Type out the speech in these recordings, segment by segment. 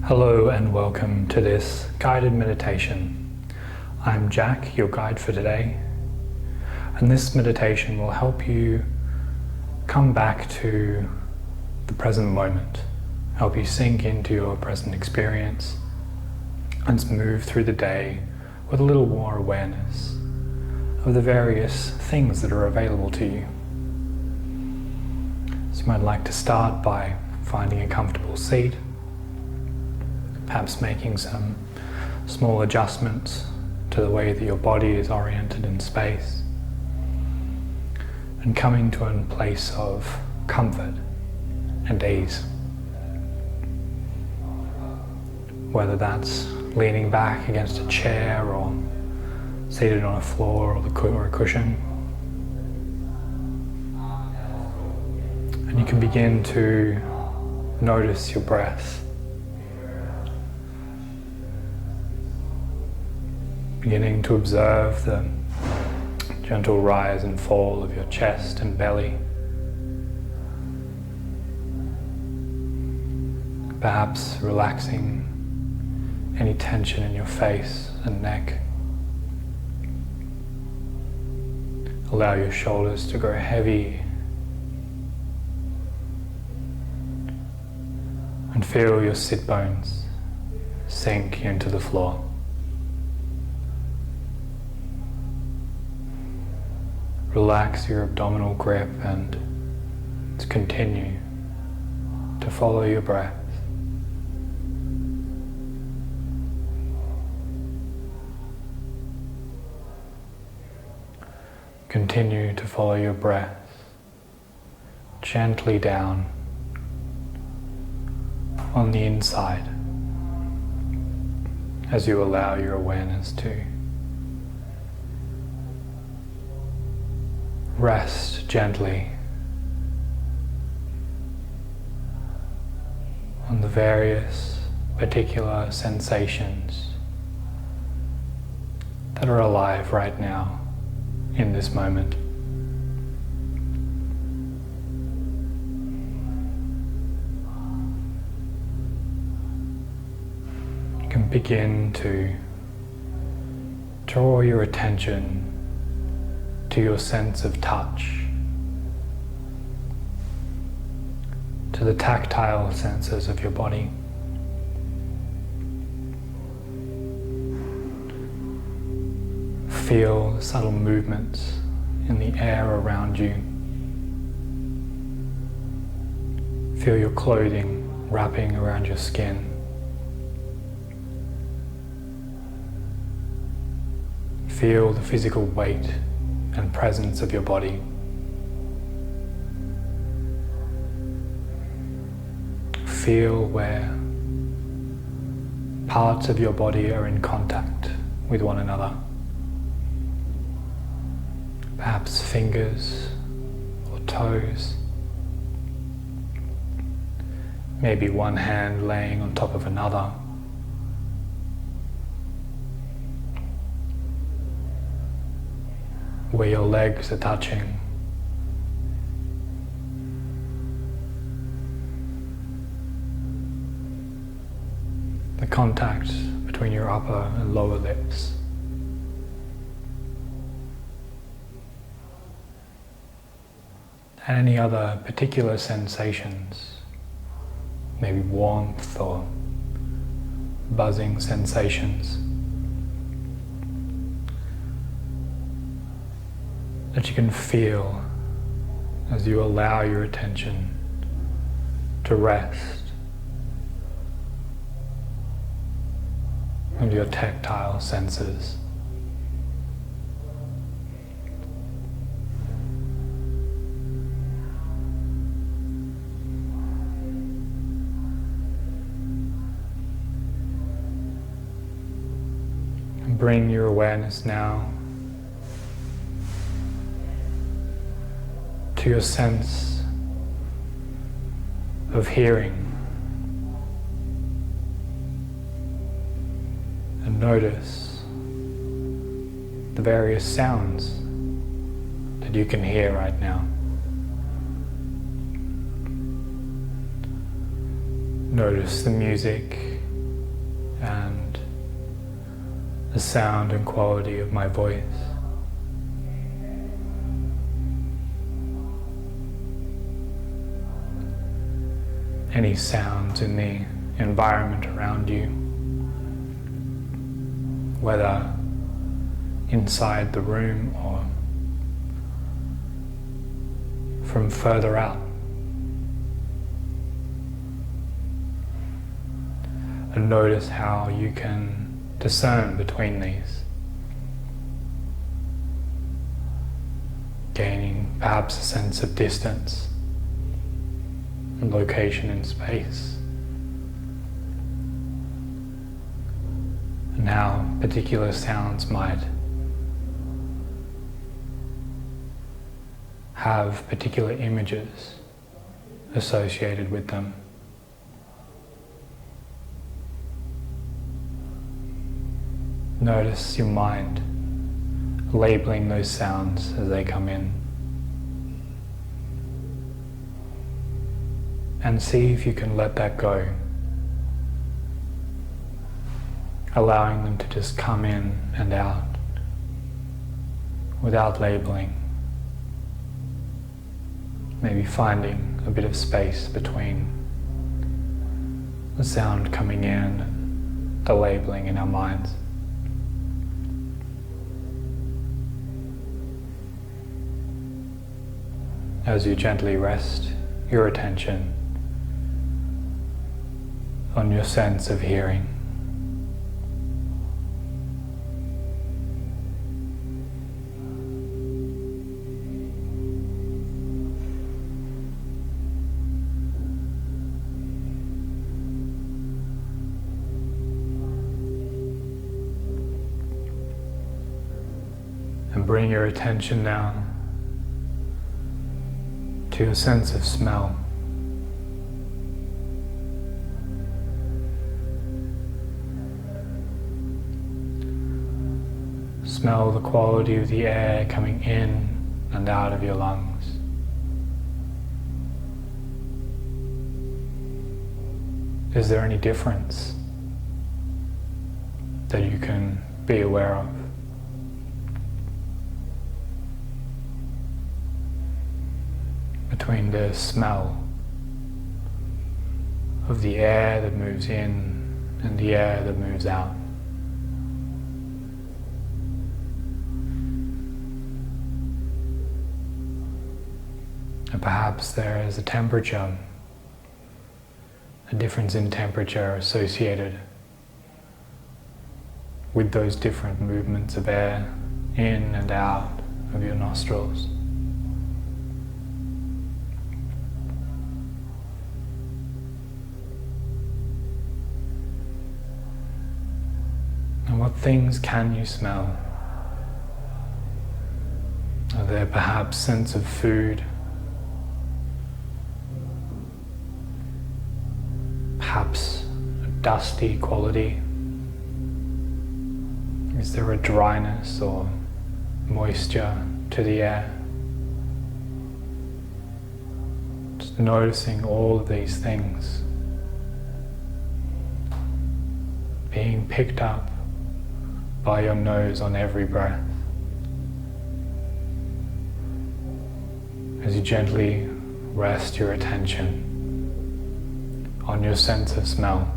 Hello and welcome to this guided meditation. I'm Jack, your guide for today, and this meditation will help you come back to the present moment, help you sink into your present experience and move through the day with a little more awareness of the various things that are available to you. So you might like to start by finding a comfortable seat, perhaps making some small adjustments to the way that your body is oriented in space, and coming to a place of comfort and ease. Whether that's leaning back against a chair or seated on a floor or a cushion. And you can begin to notice your breath. Beginning to observe the gentle rise and fall of your chest and belly. Perhaps relaxing any tension in your face and neck. Allow your shoulders to grow heavy and feel your sit bones sink into the floor. Relax your abdominal grip and continue to follow your breath. Continue to follow your breath gently down on the inside as you allow your awareness to rest gently on the various particular sensations that are alive right now in this moment. You can begin to draw your attention to your sense of touch, to the tactile senses of your body. Feel the subtle movements in the air around you. Feel your clothing wrapping around your skin. Feel the physical weight and presence of your body. Feel where parts of your body are in contact with one another. Perhaps fingers or toes. Maybe one hand laying on top of another. Where your legs are touching. The contact between your upper and lower lips. And any other particular sensations, maybe warmth or buzzing sensations, that you can feel as you allow your attention to rest on your tactile senses. And bring your awareness now to your sense of hearing, and notice the various sounds that you can hear right now. Notice the music and the sound and quality of my voice. Any sounds in the environment around you, whether inside the room or from further out. And notice how you can discern between these, gaining perhaps a sense of distance and location in space, and how particular sounds might have particular images associated with them. Notice your mind labeling those sounds as they come in, and see if you can let that go, allowing them to just come in and out without labeling. Maybe finding a bit of space between the sound coming in and the labeling in our minds. As you gently rest your attention on your sense of hearing. And bring your attention now to your sense of smell. Smell the quality of the air coming in and out of your lungs. Is there any difference that you can be aware of? Between the smell of the air that moves in and the air that moves out. And perhaps there is a temperature, a difference in temperature associated with those different movements of air in and out of your nostrils. And what things can you smell? Are there perhaps scents of food? Perhaps a dusty quality? Is there a dryness or moisture to the air? Just noticing all of these things being picked up by your nose on every breath. As you gently rest your attention on your sense of smell.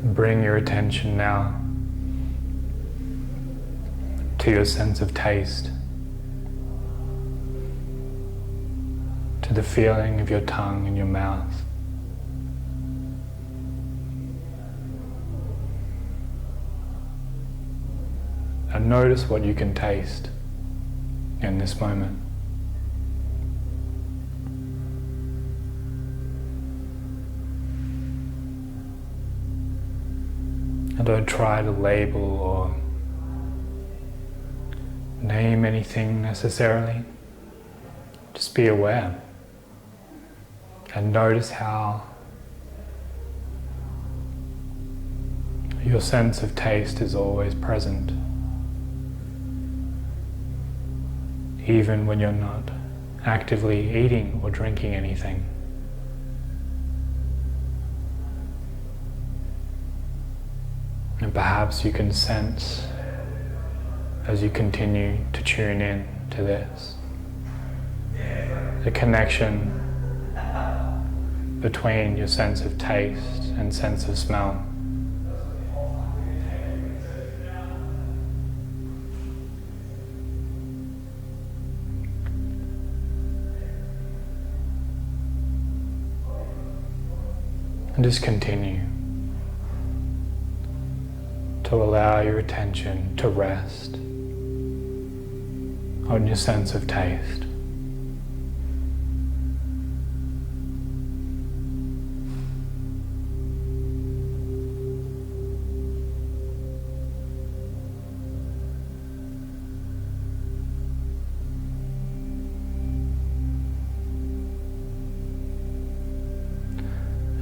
Bring your attention now to your sense of taste, to the feeling of your tongue in your mouth. And notice what you can taste in this moment. And don't try to label or name anything necessarily. Just be aware and notice how your sense of taste is always present, even when you're not actively eating or drinking anything. And perhaps you can sense, as you continue to tune in to this, the connection between your sense of taste and sense of smell. And just continue to allow your attention to rest on your sense of taste.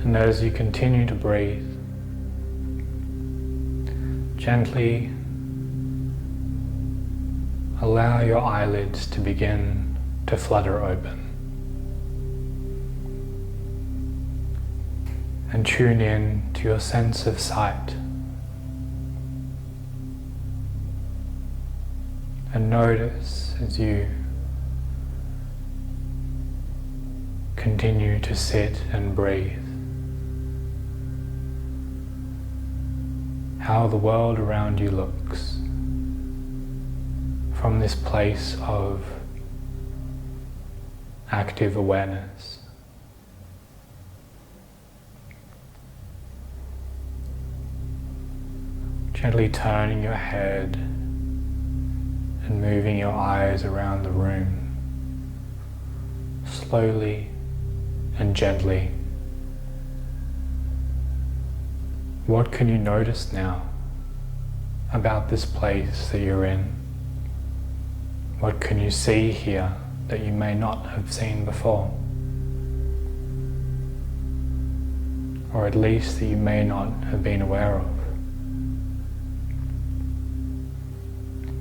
And as you continue to breathe, gently allow your eyelids to begin to flutter open. And tune in to your sense of sight. And notice as you continue to sit and breathe, how the world around you looks from this place of active awareness. Gently turning your head and moving your eyes around the room, slowly and gently. What can you notice now about this place that you're in? What can you see here that you may not have seen before? Or at least that you may not have been aware of?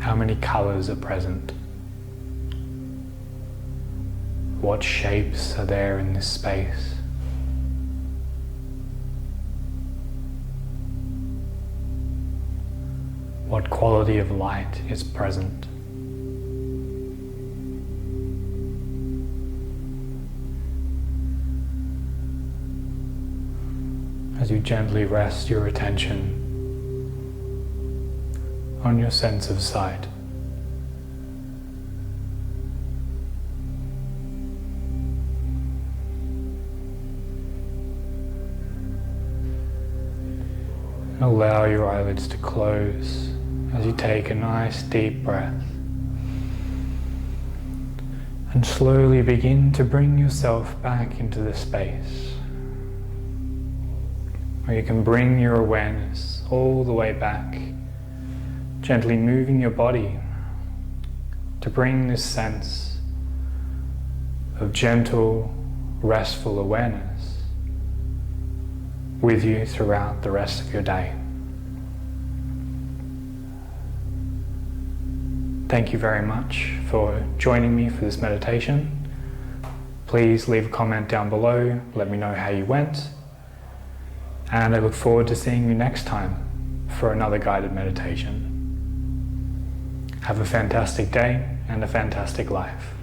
How many colors are present? What shapes are there in this space? What quality of light is present? As you gently rest your attention on your sense of sight. Allow your eyelids to close as you take a nice deep breath and slowly begin to bring yourself back into the space where you can bring your awareness all the way back, gently moving your body to bring this sense of gentle, restful awareness with you throughout the rest of your day. Thank you very much for joining me for this meditation. Please leave a comment down below, let me know how you went, and I look forward to seeing you next time for another guided meditation. Have a fantastic day and a fantastic life.